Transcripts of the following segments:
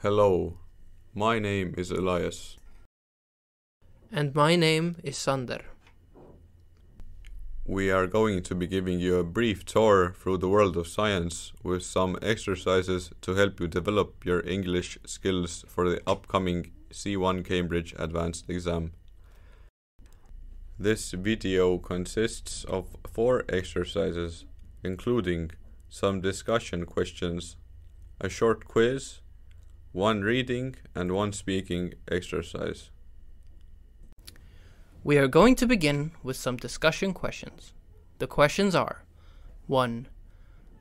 Hello, my name is Elias. And my name is Sander. We are going to be giving you a brief tour through the world of science with some exercises to help you develop your English skills for the upcoming C1 Cambridge Advanced exam. This video consists of 4 exercises, including some discussion questions, a short quiz, 1 reading and 1 speaking exercise. We are going to begin with some discussion questions. The questions are: 1.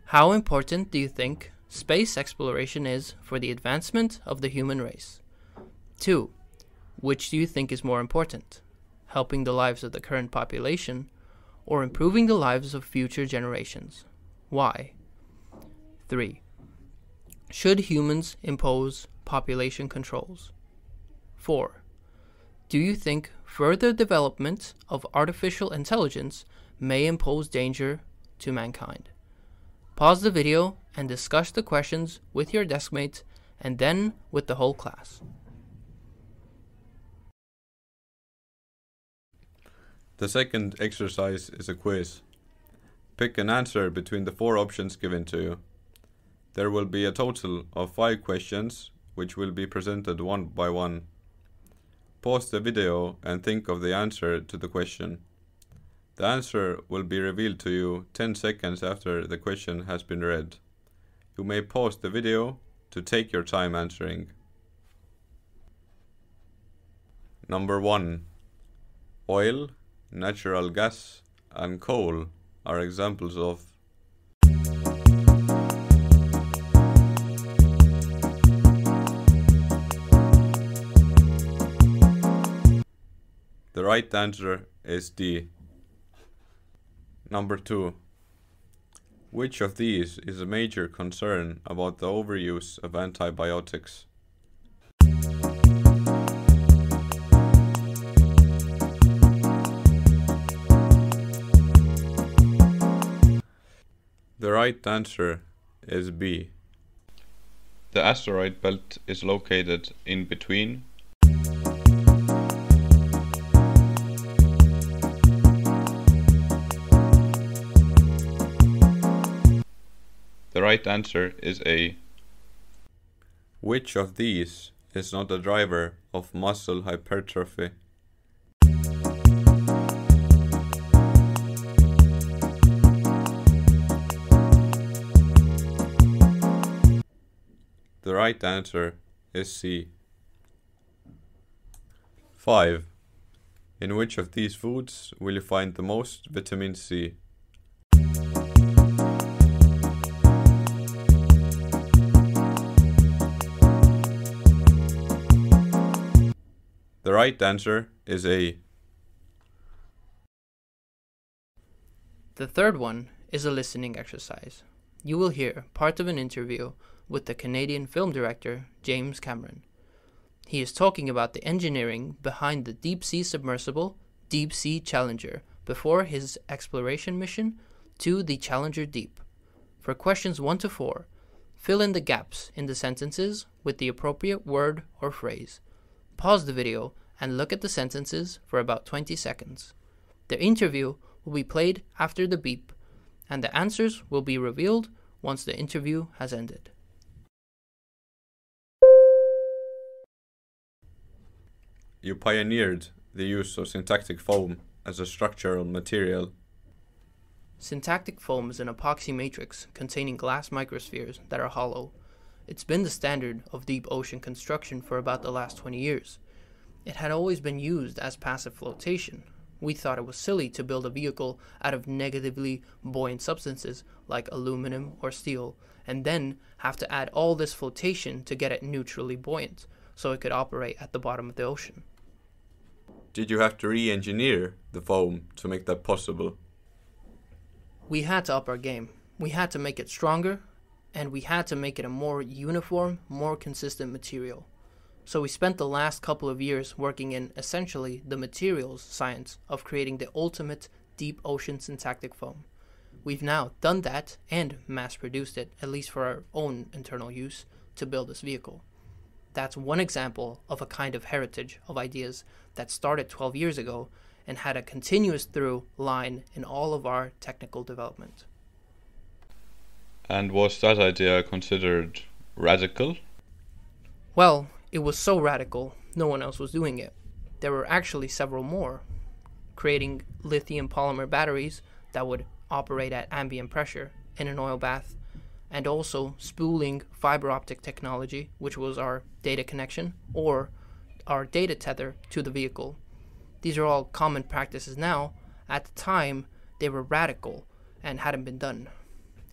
How important do you think space exploration is for the advancement of the human race? 2. Which do you think is more important, helping the lives of the current population or improving the lives of future generations? Why? 3. Should humans impose population controls? 4. Do you think further development of artificial intelligence may impose danger to mankind? Pause the video and discuss the questions with your deskmate and then with the whole class. The second exercise is a quiz. Pick an answer between the 4 options given to you. There will be a total of 5 questions, which will be presented one by one. Pause the video and think of the answer to the question. The answer will be revealed to you 10 seconds after the question has been read. You may pause the video to take your time answering. Number 1. Oil, natural gas, and coal are examples of The right answer is D. Number 2. Which of these is a major concern about the overuse of antibiotics? The right answer is B. The asteroid belt is located in between The right answer is A. Which of these is not a driver of muscle hypertrophy? The right answer is C. 5. In which of these foods will you find the most vitamin C? The right answer is A. The third one is a listening exercise. You will hear part of an interview with the Canadian film director James Cameron. He is talking about the engineering behind the deep-sea submersible Deep Sea Challenger before his exploration mission to the Challenger Deep. For questions 1 to 4, fill in the gaps in the sentences with the appropriate word or phrase. Pause the video and look at the sentences for about 20 seconds. The interview will be played after the beep, and the answers will be revealed once the interview has ended. You pioneered the use of syntactic foam as a structural material. Syntactic foam is an epoxy matrix containing glass microspheres that are hollow. It's been the standard of deep ocean construction for about the last 20 years. It had always been used as passive flotation. We thought it was silly to build a vehicle out of negatively buoyant substances like aluminum or steel, and then have to add all this flotation to get it neutrally buoyant, so it could operate at the bottom of the ocean. Did you have to re-engineer the foam to make that possible? We had to up our game. We had to make it stronger, and we had to make it a more uniform, more consistent material. So we spent the last couple of years working in essentially the materials science of creating the ultimate deep ocean syntactic foam. We've now done that and mass produced it, at least for our own internal use, to build this vehicle. That's one example of a kind of heritage of ideas that started 12 years ago and had a continuous through line in all of our technical development. And was that idea considered radical? Well, it was so radical, no one else was doing it. There were actually several more. Creating lithium polymer batteries that would operate at ambient pressure in an oil bath, and also spooling fiber optic technology, which was our data connection or our data tether to the vehicle. These are all common practices now. At the time, they were radical and hadn't been done.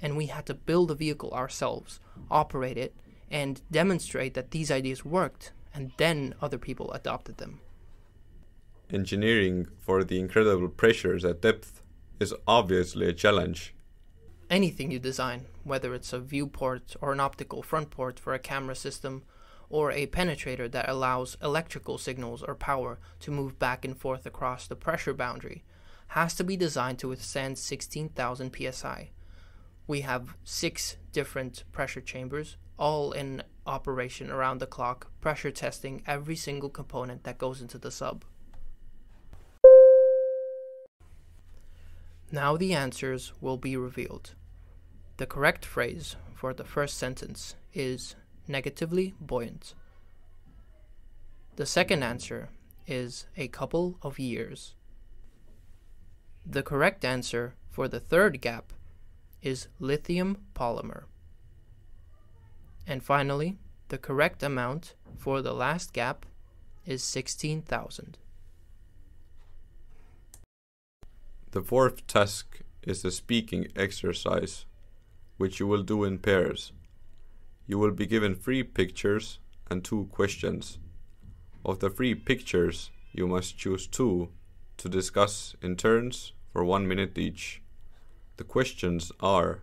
And we had to build a vehicle ourselves, operate it, and demonstrate that these ideas worked, and then other people adopted them. Engineering for the incredible pressures at depth is obviously a challenge. Anything you design, whether it's a viewport or an optical front port for a camera system, or a penetrator that allows electrical signals or power to move back and forth across the pressure boundary, has to be designed to withstand 16,000 psi. We have 6 different pressure chambers, all in operation around the clock, pressure testing every single component that goes into the sub. Now the answers will be revealed. The correct phrase for the first sentence is negatively buoyant. The second answer is a couple of years. The correct answer for the third gap is lithium polymer. And finally, the correct amount for the last gap is 16,000. The fourth task is the speaking exercise, which you will do in pairs. You will be given 3 pictures and 2 questions. Of the 3 pictures, you must choose 2 to discuss in turns for 1 minute each. The questions are: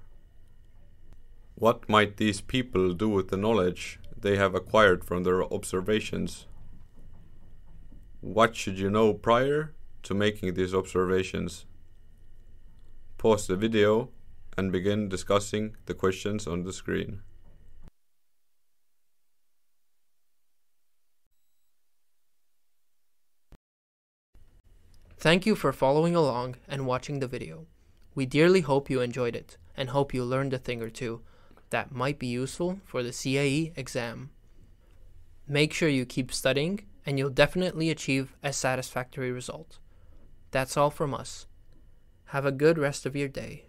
what might these people do with the knowledge they have acquired from their observations? What should you know prior to making these observations? Pause the video and begin discussing the questions on the screen. Thank you for following along and watching the video. We dearly hope you enjoyed it and hope you learned a thing or two that might be useful for the CAE exam. Make sure you keep studying and you'll definitely achieve a satisfactory result. That's all from us. Have a good rest of your day.